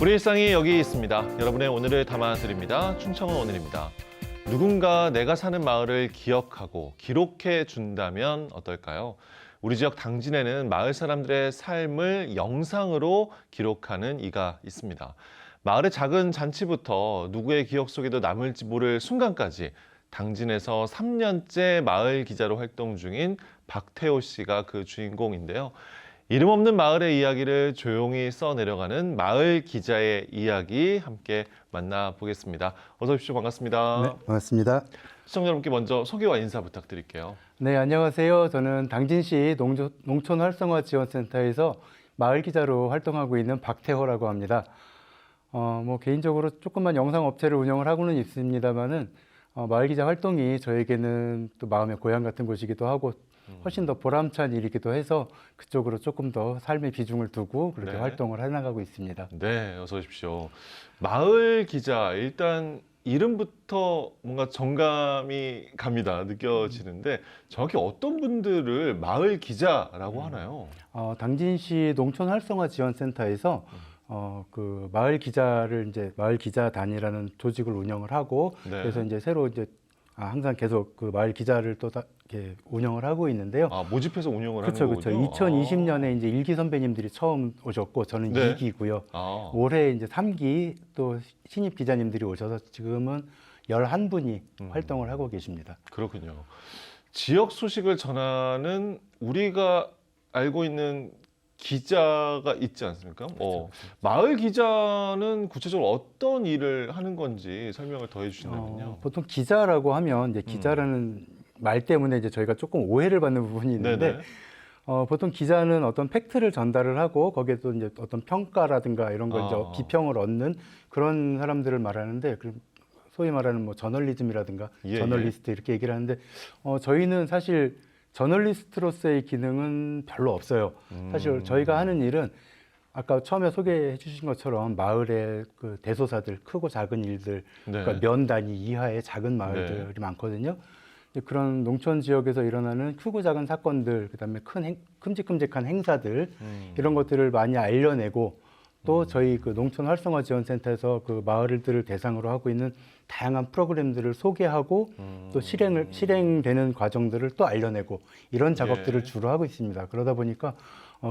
우리 일상이 여기 있습니다. 여러분의 오늘을 담아드립니다. 충청은 오늘입니다. 누군가 내가 사는 마을을 기억하고 기록해 준다면 어떨까요? 우리 지역 당진에는 마을 사람들의 삶을 영상으로 기록하는 이가 있습니다. 마을의 작은 잔치부터 누구의 기억 속에도 남을지 모를 순간까지 당진에서 3년째 마을 기자로 활동 중인 박태호 씨가 그 주인공인데요. 이름 없는 마을의 이야기를 조용히 써내려가는 마을 기자의 이야기 함께 만나보겠습니다. 어서 오십시오. 반갑습니다. 네, 반갑습니다. 시청자 여러분께 먼저 소개와 인사 부탁드릴게요. 네, 안녕하세요. 저는 당진시 농촌 활성화 지원센터에서 마을 기자로 활동하고 있는 박태호라고 합니다. 개인적으로 조금만 영상 업체를 운영을 하고는 있습니다만은 마을 기자 활동이 저에게는 또 마음의 고향 같은 곳이기도 하고 훨씬 더 보람찬 일이기도 해서 그쪽으로 조금 더 삶의 비중을 두고 그렇게 활동을 해나가고 있습니다. 네, 어서 오십시오. 마을 기자, 일단 이름부터 뭔가 정감이 갑니다. 느껴지는데 정확히 어떤 분들을 마을 기자라고 하나요? 당진시 농촌 활성화 지원센터에서 그 마을 기자를 이제 마을 기자단이라는 조직을 운영을 하고 그래서 이제 새로 이제 항상 계속 그 마을 기자를 또 이렇게 운영을 하고 있는데요. 모집해서 운영을 하는 그렇죠. 거군요. 2020년에 이제 1기 선배님들이 처음 오셨고 저는 2기고요. 올해 이제 3기 또 신입 기자님들이 오셔서 지금은 11분이 활동을 하고 계십니다. 그렇군요. 지역 소식을 전하는 우리가 알고 있는 기자가 있지 않습니까? 그렇죠. 마을 기자는 구체적으로 어떤 일을 하는 건지 설명을 더 해주신다면요. 보통 기자라고 하면 이제 기자라는 말 때문에 이제 저희가 조금 오해를 받는 부분이 있는데 보통 기자는 어떤 팩트를 전달을 하고 거기에 또 이제 어떤 평가라든가 이런 걸 이제 비평을 얻는 그런 사람들을 말하는데 소위 말하는 뭐 저널리즘이라든가 저널리스트 이렇게 얘기를 하는데 저희는 사실 저널리스트로서의 기능은 별로 없어요. 사실 저희가 하는 일은 아까 처음에 소개해 주신 것처럼 마을의 그 대소사들, 크고 작은 일들, 그러니까 면 단위 이하의 작은 마을들이 많거든요. 그런 농촌 지역에서 일어나는 크고 작은 사건들, 그다음에 큼직큼직한 행사들 이런 것들을 많이 알려내고 또 저희 그 농촌 활성화 지원센터에서 그 마을들을 대상으로 하고 있는 다양한 프로그램들을 소개하고 또 실행되는 과정들을 또 알려내고 이런 작업들을 주로 하고 있습니다. 그러다 보니까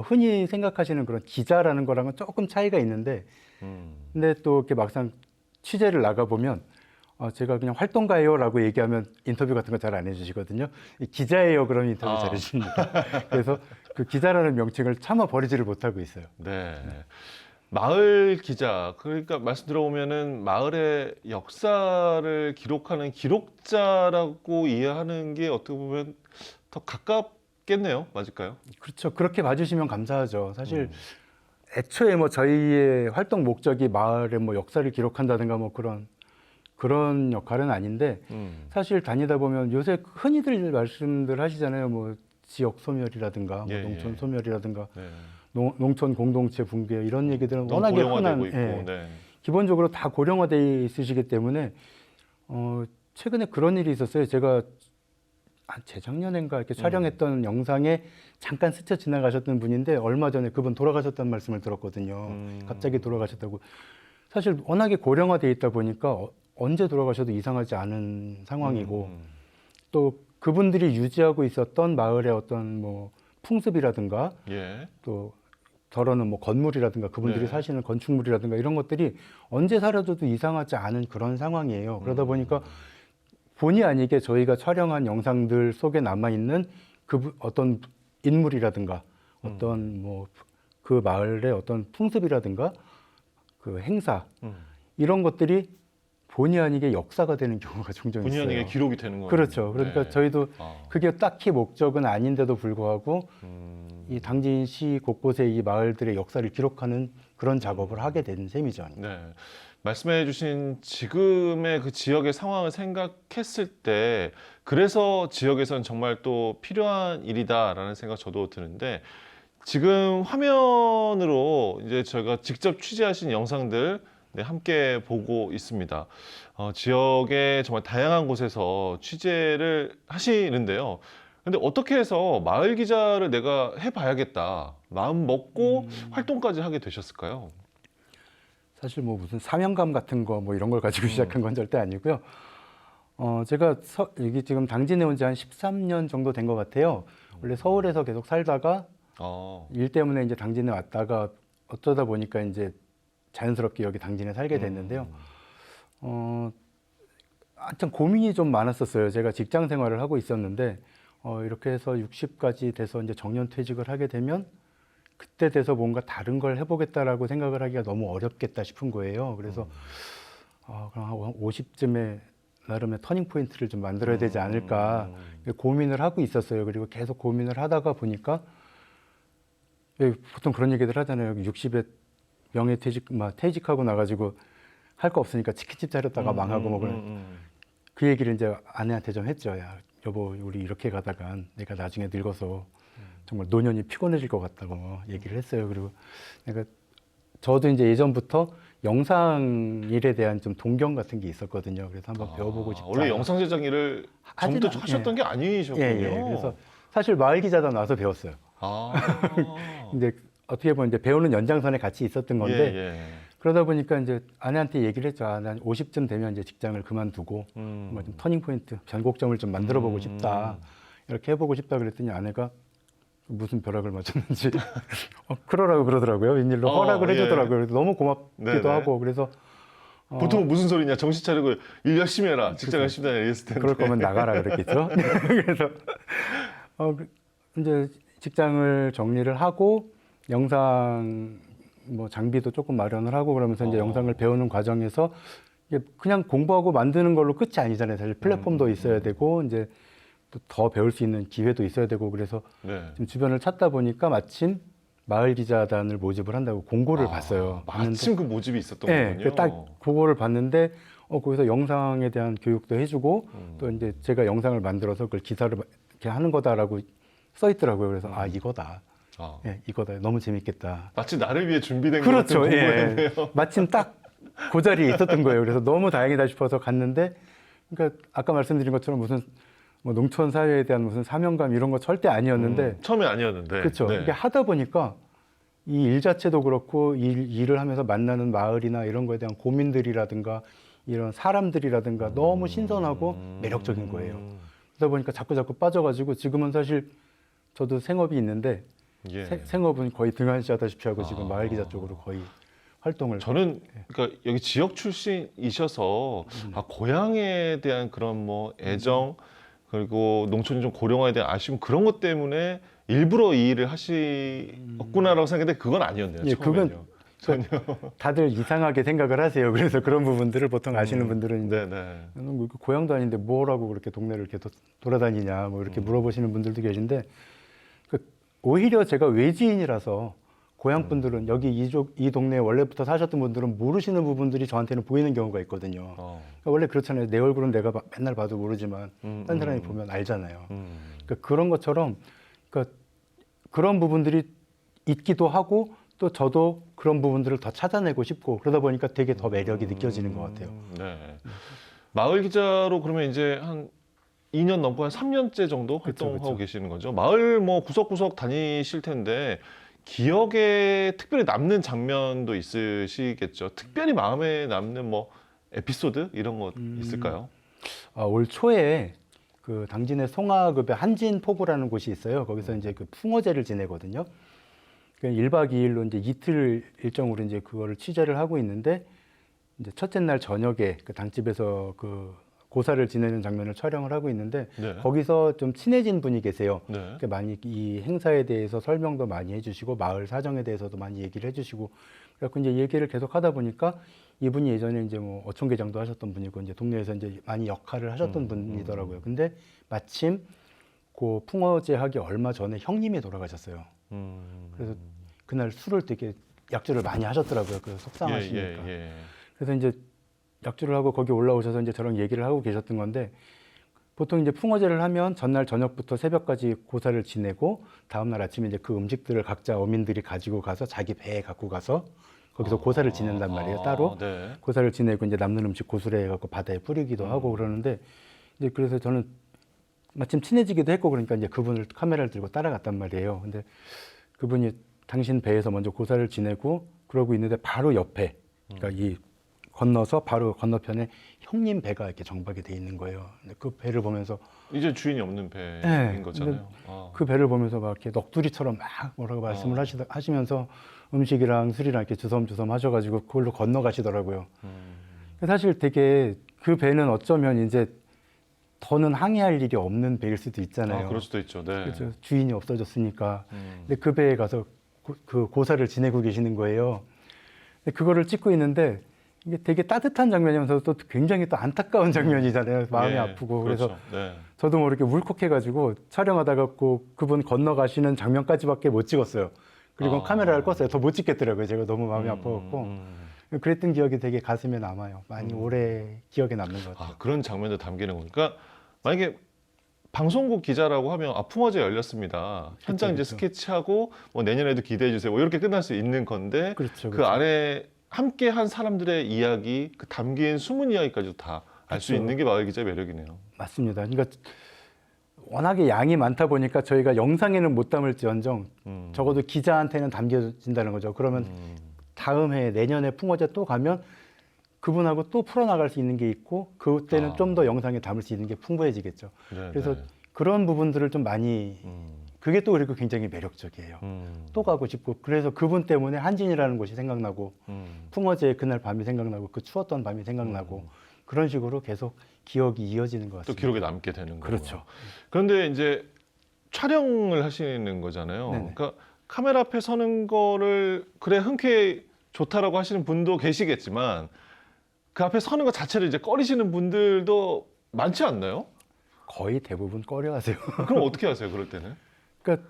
흔히 생각하시는 그런 기자라는 거랑은 조금 차이가 있는데 근데 또 이렇게 막상 취재를 나가보면 제가 그냥 활동가예요라고 얘기하면 인터뷰 같은 거 잘 안 해주시거든요. 기자예요 그러면 인터뷰 잘 해주십니다. 그래서 그 기자라는 명칭을 차마 버리지를 못하고 있어요. 네. 마을 기자, 그러니까 말씀 들어보면은 마을의 역사를 기록하는 기록자라고 이해하는 게 어떻게 보면 더 가깝겠네요. 맞을까요? 그렇죠. 그렇게 봐주시면 감사하죠. 사실 애초에 뭐 저희의 활동 목적이 마을의 뭐 역사를 기록한다든가 뭐 그런 역할은 아닌데 사실 다니다 보면 요새 흔히들 말씀들 하시잖아요. 뭐 지역 소멸이라든가 뭐 농촌 소멸이라든가 농촌 공동체 붕괴 이런 얘기들은 워낙에 흔한 기본적으로 다 고령화되어 있으시기 때문에 최근에 그런 일이 있었어요. 제가 재작년인가 이렇게 촬영했던 영상에 잠깐 스쳐 지나가셨던 분인데 얼마 전에 그분 돌아가셨다는 말씀을 들었거든요. 갑자기 돌아가셨다고. 사실 워낙에 고령화되어 있다 보니까 언제 돌아가셔도 이상하지 않은 상황이고 또 그분들이 유지하고 있었던 마을의 어떤 뭐 풍습이라든가 또 덜어는 뭐 건물이라든가 그분들이 사시는 건축물이라든가 이런 것들이 언제 사라져도 이상하지 않은 그런 상황이에요. 그러다 보니까 본의 아니게 저희가 촬영한 영상들 속에 남아있는 어떤 인물이라든가 어떤 뭐 그 마을의 어떤 풍습이라든가 그 행사 이런 것들이 본의 아니게 역사가 되는 경우가 종종 있어요. 본의 아니게 기록이 되는 거예요. 그렇죠. 그러니까 저희도 그게 딱히 목적은 아닌데도 불구하고 이 당진시 곳곳에 이 마을들의 역사를 기록하는 그런 작업을 하게 된 셈이죠. 네. 말씀해 주신 지금의 그 지역의 상황을 생각했을 때 그래서 지역에서는 정말 또 필요한 일이다라는 생각 저도 드는데 지금 화면으로 이제 저희가 직접 취재하신 영상들 함께 보고 있습니다. 지역의 정말 다양한 곳에서 취재를 하시는데요. 근데 어떻게 해서 마을 기자를 내가 해봐야겠다 마음 먹고 활동까지 하게 되셨을까요? 사실 뭐 무슨 사명감 같은 거 뭐 이런 걸 가지고 시작한 건 절대 아니고요. 제가 여기 지금 당진에 온 지 한 13년 정도 된 것 같아요. 원래 서울에서 계속 살다가 일 때문에 이제 당진에 왔다가 어쩌다 보니까 이제 자연스럽게 여기 당진에 살게 됐는데요. 한참 고민이 좀 많았었어요. 제가 직장 생활을 하고 있었는데 이렇게 해서 60까지 돼서 이제 정년퇴직을 하게 되면 그때 돼서 뭔가 다른 걸 해보겠다라고 생각을 하기가 너무 어렵겠다 싶은 거예요. 그래서 그럼 한 50쯤에 나름의 터닝 포인트를 좀 만들어야 되지 않을까 고민을 하고 있었어요. 그리고 계속 고민을 하다가 보니까 보통 그런 얘기들 하잖아요. 60에 퇴직하고 나가지고 할 거 없으니까 치킨집 차렸다가 망하고 뭐 그런 그 얘기를 이제 아내한테 좀 했죠. 야, 여보, 우리 이렇게 가다간 내가 나중에 늙어서 정말 노년이 피곤해질 것 같다고 얘기를 했어요. 그리고 내가 저도 이제 예전부터 영상 일에 대한 좀 동경 같은 게 있었거든요. 그래서 한번 배워보고 싶다. 원래 영상 제작 일을 전부터 하셨던 게 아니셨군요. 예. 그래서 사실 마을 기자단 와서 배웠어요. 근데 어떻게 보면 이제 배우는 연장선에 같이 있었던 건데 그러다 보니까 이제 아내한테 얘기를 했죠. 난 50쯤 되면 이제 직장을 그만두고 뭐 좀 터닝 포인트, 변곡점을 좀 만들어 보고 싶다. 이렇게 해보고 싶다 그랬더니 아내가 무슨 벼락을 맞췄는지 그러라고 그러더라고요. 웬일로 허락을 해주더라고요. 그래서 너무 고맙기도 하고 그래서 보통 무슨 소리냐, 정신 차리고 일 열심히 해라, 직장 열심히 다녀 이랬을 텐데. 그럴 거면 나가라 그랬겠죠. 그래서 이제 직장을 정리를 하고 영상 뭐 장비도 조금 마련을 하고 그러면서 이제 영상을 배우는 과정에서 이게 그냥 공부하고 만드는 걸로 끝이 아니잖아요. 사실 플랫폼도 있어야 되고 이제 또 더 배울 수 있는 기회도 있어야 되고 그래서 지금 주변을 찾다 보니까 마침 마을 기자단을 모집을 한다고 공고를 봤어요. 마침 그 모집이 있었던 거군요. 네, 딱 그거를 봤는데 거기서 영상에 대한 교육도 해주고 또 이제 제가 영상을 만들어서 그걸 기사를 이렇게 하는 거다라고 써 있더라고요. 그래서 이거다. 이거다. 너무 재밌겠다. 마치 나를 위해 준비된 그렇죠. 것 같은 공부였네요. 마침 딱 그 자리에 있었던 거예요. 그래서 너무 다행이다 싶어서 갔는데, 그러니까 아까 말씀드린 것처럼 무슨 뭐 농촌 사회에 대한 무슨 사명감 이런 거 절대 아니었는데 처음에 아니었는데 그렇죠. 이게 하다 보니까 이 일 자체도 그렇고 일을 하면서 만나는 마을이나 이런 거에 대한 고민들이라든가 이런 사람들이라든가 너무 신선하고 매력적인 거예요. 그러다 보니까 자꾸 빠져가지고 지금은 사실 저도 생업이 있는데 생업은 거의 등한시하다시피 하고 지금 마을 기자 쪽으로 거의 활동을. 저는 그러니까 여기 지역 출신이셔서 고향에 대한 그런 뭐 애정 그리고 농촌이 좀 고령화에 대한 아쉬움 그런 것 때문에 일부러 이 일을 하시었구나라고 생각했는데 그건 아니었네요. 처음에는요. 전혀. 다들 이상하게 생각을 하세요. 그래서 그런 부분들을 보통 아시는 분들은 뭐 고향도 아닌데 뭐라고 그렇게 동네를 이렇게 돌아다니냐 뭐 이렇게 물어보시는 분들도 계신데 오히려 제가 외지인이라서 고향 분들은 여기 이 동네에 원래부터 사셨던 분들은 모르시는 부분들이 저한테는 보이는 경우가 있거든요. 그러니까 원래 그렇잖아요. 내 얼굴은 내가 맨날 봐도 모르지만 딴 사람이 보면 알잖아요. 그러니까 그런 것처럼 그러니까 그런 부분들이 있기도 하고 또 저도 그런 부분들을 더 찾아내고 싶고 그러다 보니까 되게 더 매력이 느껴지는 것 같아요. 마을 기자로 그러면 이제 한 2년 넘고 한 3년째 정도 활동하고 그쵸. 계시는 거죠. 마을 뭐 구석구석 다니실 텐데 기억에 특별히 남는 장면도 있으시겠죠. 특별히 마음에 남는 뭐 에피소드 이런 거 있을까요? 올 초에 그 당진의 송화급의 한진포구라는 곳이 있어요. 거기서 이제 그 풍어제를 지내거든요. 그러니까 1박 2일로 이제 이틀 일정으로 이제 그거를 취재를 하고 있는데 이제 첫째 날 저녁에 그 당집에서 그 고사를 지내는 장면을 촬영을 하고 있는데 거기서 좀 친해진 분이 계세요. 그러니까 많이 이 행사에 대해서 설명도 많이 해주시고 마을 사정에 대해서도 많이 얘기를 해주시고 그래서 이제 얘기를 계속 하다 보니까 이분이 예전에 이제 뭐 어촌계장도 하셨던 분이고 이제 동네에서 이제 많이 역할을 하셨던 분이더라고요. 근데 마침 그 풍어제 하기 얼마 전에 형님이 돌아가셨어요. 그래서 그날 술을 되게 약주를 많이 하셨더라고요. 그 속상하시니까. 그래서 이제 약주를 하고 거기 올라오셔서 이제 저랑 얘기를 하고 계셨던 건데 보통 이제 풍어제를 하면 전날 저녁부터 새벽까지 고사를 지내고 다음날 아침에 이제 그 음식들을 각자 어민들이 가지고 가서 자기 배에 갖고 가서 거기서 고사를 지낸단 말이에요. 따로 고사를 지내고 이제 남는 음식 고수래 해갖고 바다에 뿌리기도 하고 그러는데 이제 그래서 저는 마침 친해지기도 했고 그러니까 이제 그분을 카메라를 들고 따라갔단 말이에요. 근데 그분이 당신 배에서 먼저 고사를 지내고 그러고 있는데 바로 옆에 그러니까 이 건너서 바로 건너편에 형님 배가 이렇게 정박이 돼 있는 거예요. 근데 그 배를 보면서 이제 주인이 없는 배인 네, 거잖아요. 아. 그 배를 보면서 막 이렇게 넋두리처럼 막 뭐라고 말씀을 하시면서 음식이랑 술이랑 이렇게 주섬주섬 하셔가지고 그걸로 건너가시더라고요. 사실 되게 그 배는 어쩌면 이제 더는 항해할 일이 없는 배일 수도 있잖아요. 그럴 수도 있죠. 네. 그렇죠. 주인이 없어졌으니까. 근데 그 배에 가서 그 고사를 지내고 계시는 거예요. 근데 그거를 찍고 있는데 이게 되게 따뜻한 장면이면서 또 굉장히 또 안타까운 장면이잖아요. 마음이 예, 아프고. 그렇죠. 그래서 네. 저도 모르게 울컥해가지고 촬영하다가 그분 건너가시는 장면까지밖에 못 찍었어요. 그리고 카메라를 껐어요. 더 못 찍겠더라고요. 제가 너무 마음이 아파갖고. 그랬던 기억이 되게 가슴에 남아요. 많이 오래 기억에 남는 것 같아요. 그런 장면도 담기는 거니까 만약에 방송국 기자라고 하면 품어제 열렸습니다. 현장 이제 그렇죠. 스케치하고 뭐 내년에도 기대해 주세요. 뭐 이렇게 끝날 수 있는 건데 그렇죠. 그 안에 함께 한 사람들의 이야기, 그 담긴 숨은 이야기까지도 다 알 수 그렇죠. 있는 게 마을 기자의 매력이네요. 맞습니다. 그러니까 워낙에 양이 많다 보니까 저희가 영상에는 못 담을지언정 적어도 기자한테는 담겨진다는 거죠. 그러면 다음 해 내년에 풍어제 또 가면 그분하고 또 풀어나갈 수 있는 게 있고 그때는 좀 더 영상에 담을 수 있는 게 풍부해지겠죠. 네, 그래서 네. 그런 부분들을 좀 많이 그게 또 그리고 굉장히 매력적이에요. 또 가고 싶고 그래서 그분 때문에 한진이라는 곳이 생각나고 풍어제 그날 밤이 생각나고 그 추웠던 밤이 생각나고 그런 식으로 계속 기억이 이어지는 것 또 같습니다. 기록에 남게 되는 거죠. 그렇죠. 그런데 이제 촬영을 하시는 거잖아요. 네네. 그러니까 카메라 앞에 서는 거를 그래 흔쾌히 좋다라고 하시는 분도 계시겠지만 그 앞에 서는 것 자체를 이제 꺼리시는 분들도 많지 않나요? 거의 대부분 꺼려하세요. 그럼 어떻게 하세요? 그럴 때는? 그러니까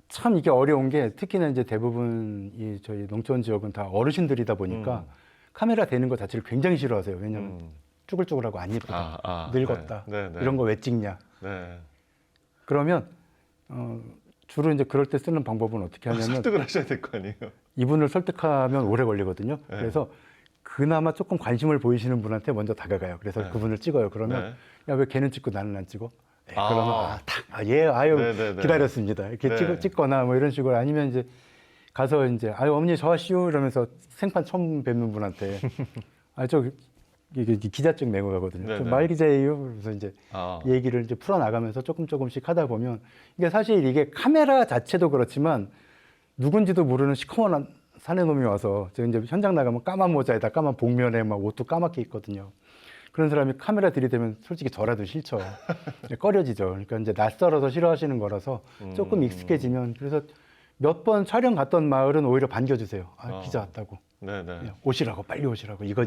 참 이게 어려운 게 특히나 이제 대부분 이 저희 농촌 지역은 다 어르신들이다 보니까 카메라 대는 것 자체를 굉장히 싫어하세요. 왜냐하면 쭈글쭈글하고 안 예쁘다, 늙었다, 네, 네. 이런 거 왜 찍냐. 네. 그러면 주로 이제 그럴 때 쓰는 방법은 어떻게 하냐면 설득을 하셔야 될 거 아니에요? 이분을 설득하면 오래 걸리거든요. 네. 그래서 그나마 조금 관심을 보이시는 분한테 먼저 다가가요. 그래서 네. 그분을 찍어요. 그러면 네. 야 왜 걔는 찍고 나는 안 찍어? 네, 아. 그러면 예, 아유 네네네. 기다렸습니다. 이렇게 네. 찍거나 뭐 이런 식으로 아니면 이제 가서 이제 아유 어머니 저 하시오 이러면서 생판 처음 뵙는 분한테 저 이게 기자증 내고 가거든요. 네네. 말 기자예요. 그래서 이제 아. 얘기를 이제 풀어 나가면서 조금씩 하다 보면 이게 사실 이게 카메라 자체도 그렇지만 누군지도 모르는 시커먼 사내놈이 와서 제가 이제 현장 나가면 까만 모자에다 까만 복면에 막 옷도 까맣게 입거든요. 그런 사람이 카메라 들이대면 솔직히 저라도 싫죠. 꺼려지죠. 그러니까 이제 낯설어서 싫어하시는 거라서 조금 익숙해지면 그래서 몇 번 촬영 갔던 마을은 오히려 반겨주세요. 기자 왔다고. 네네. 오시라고 빨리 오시라고 이거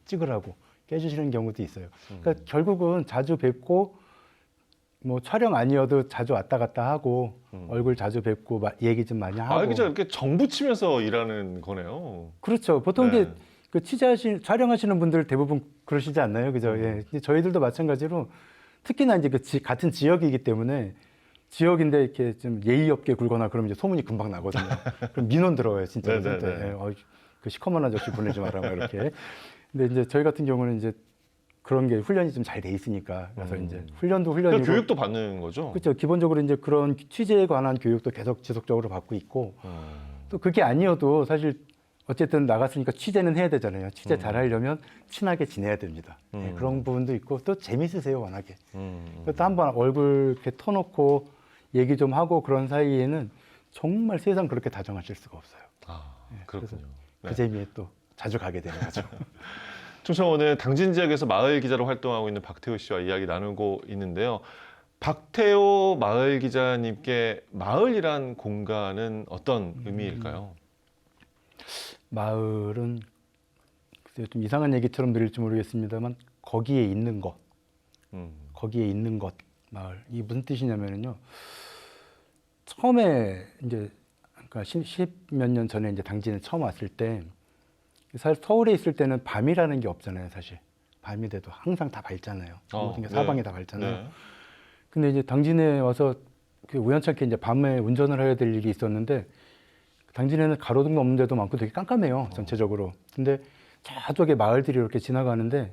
찍으라고 깨주시는 경우도 있어요. 그러니까 결국은 자주 뵙고 뭐 촬영 아니어도 자주 왔다 갔다 하고 얼굴 자주 뵙고 얘기 좀 많이 하고. 마을 기자 이렇게 정붙이면서 일하는 거네요. 그렇죠. 보통 네. 이게 그 촬영하시는 분들 대부분 그러시지 않나요? 그죠? 예. 근데 저희들도 마찬가지로 특히나 이제 같은 지역이기 때문에 지역인데 이렇게 좀 예의 없게 굴거나 그러면 이제 소문이 금방 나거든요. 그럼 민원 들어와요, 진짜. 네네네. 예. 그 시커먼 아저씨 보내지 마라, 막 이렇게. 근데 이제 저희 같은 경우는 이제 그런 게 훈련이 좀 잘 돼 있으니까 그래서 이제 훈련도 그러니까 훈련이고 교육도 받는 거죠? 그렇죠. 기본적으로 이제 그런 취재에 관한 교육도 계속 지속적으로 받고 있고 또 그게 아니어도 사실 어쨌든 나갔으니까 취재는 해야 되잖아요. 취재 잘 하려면 친하게 지내야 됩니다. 네, 그런 부분도 있고 또 재밌으세요, 워낙에. 또 한번 얼굴 이렇게 터놓고 얘기 좀 하고 그런 사이에는 정말 세상 그렇게 다정하실 수가 없어요. 그렇군요. 그 재미에 또 자주 가게 되는 거죠. 충청원은 당진 지역에서 마을 기자로 활동하고 있는 박태호 씨와 이야기 나누고 있는데요. 박태호 마을 기자님께 마을이란 공간은 어떤 의미일까요? 마을은 글쎄요, 좀 이상한 얘기처럼 들릴지 모르겠습니다만 거기에 있는 것, 거기에 있는 것 마을 이 무슨 뜻이냐면요. 처음에 이제 그러니까 10몇 년 전에 이제 당진에 처음 왔을 때 사실 서울에 있을 때는 밤이라는 게 없잖아요, 사실. 밤이 돼도 항상 다 밝잖아요. 모든 게 사방이 네. 다 밝잖아요. 네. 근데 이제 당진에 와서 그 우연찮게 이제 밤에 운전을 해야 될 일이 있었는데 당진에는 가로등도 없는 데도 많고 되게 깜깜해요, 전체적으로. 근데 저쪽에 마을들이 이렇게 지나가는데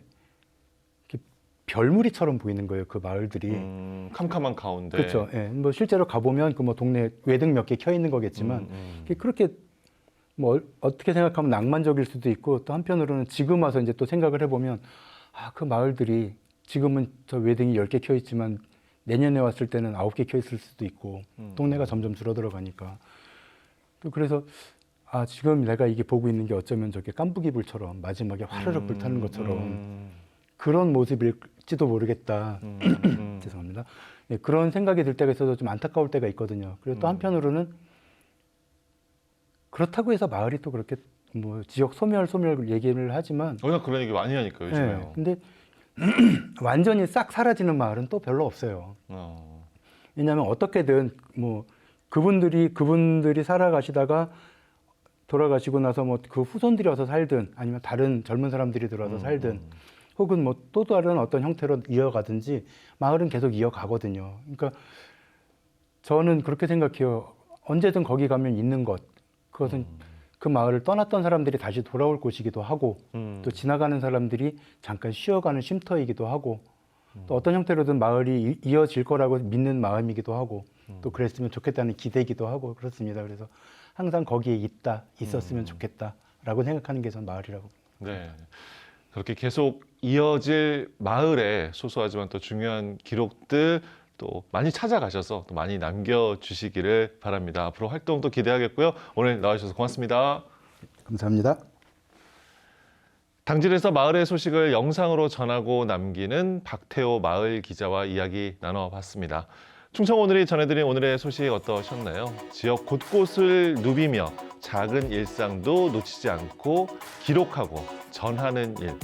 이렇게 별무리처럼 보이는 거예요, 그 마을들이. 캄캄한 가운데. 그렇죠. 예. 뭐 실제로 가보면 그 뭐 동네 외등 몇 개 켜 있는 거겠지만 그렇게 뭐 어떻게 생각하면 낭만적일 수도 있고 또 한편으로는 지금 와서 이제 또 생각을 해보면 그 마을들이 지금은 저 외등이 10개 켜 있지만 내년에 왔을 때는 9개 켜 있을 수도 있고 동네가 점점 줄어들어 가니까 또 그래서 지금 내가 이게 보고 있는 게 어쩌면 저게 깐부기 불처럼 마지막에 화르륵 불타는 것처럼 그런 모습일지도 모르겠다. 죄송합니다. 네, 그런 생각이 들 때가 있어서 좀 안타까울 때가 있거든요. 그리고 또 한편으로는 그렇다고 해서 마을이 또 그렇게 뭐 지역 소멸 얘기를 하지만 그런 얘기 많이 하니까 요즘에. 네, 근데 완전히 싹 사라지는 마을은 또 별로 없어요. 왜냐하면 어떻게든 뭐 그분들이 살아가시다가 돌아가시고 나서 뭐 그 후손들이 와서 살든 아니면 다른 젊은 사람들이 들어와서 살든 혹은 뭐 또 다른 어떤 형태로 이어가든지 마을은 계속 이어가거든요. 그러니까 저는 그렇게 생각해요. 언제든 거기 가면 있는 것. 그것은 그 마을을 떠났던 사람들이 다시 돌아올 곳이기도 하고 또 지나가는 사람들이 잠깐 쉬어가는 쉼터이기도 하고 또 어떤 형태로든 마을이 이어질 거라고 믿는 마음이기도 하고 또 그랬으면 좋겠다는 기대이기도 하고 그렇습니다. 그래서 항상 거기에 있었으면 좋겠다라고 생각하는 게 전 마을이라고. 네. 그렇게 계속 이어질 마을의 소소하지만 또 중요한 기록들 또 많이 찾아가셔서 또 많이 남겨주시기를 바랍니다. 앞으로 활동도 기대하겠고요. 오늘 나와주셔서 고맙습니다. 감사합니다. 당진에서 마을의 소식을 영상으로 전하고 남기는 박태호 마을 기자와 이야기 나눠봤습니다. 충청 오늘이 전해드린 오늘의 소식 어떠셨나요? 지역 곳곳을 누비며 작은 일상도 놓치지 않고 기록하고 전하는 일.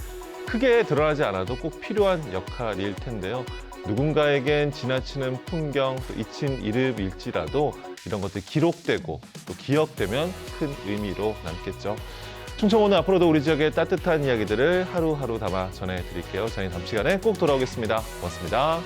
크게 드러나지 않아도 꼭 필요한 역할일 텐데요. 누군가에겐 지나치는 풍경, 또 잊힌 이름일지라도 이런 것들이 기록되고 또 기억되면 큰 의미로 남겠죠. 충청 오늘 앞으로도 우리 지역의 따뜻한 이야기들을 하루하루 담아 전해드릴게요. 저희는 다음 시간에 꼭 돌아오겠습니다. 고맙습니다.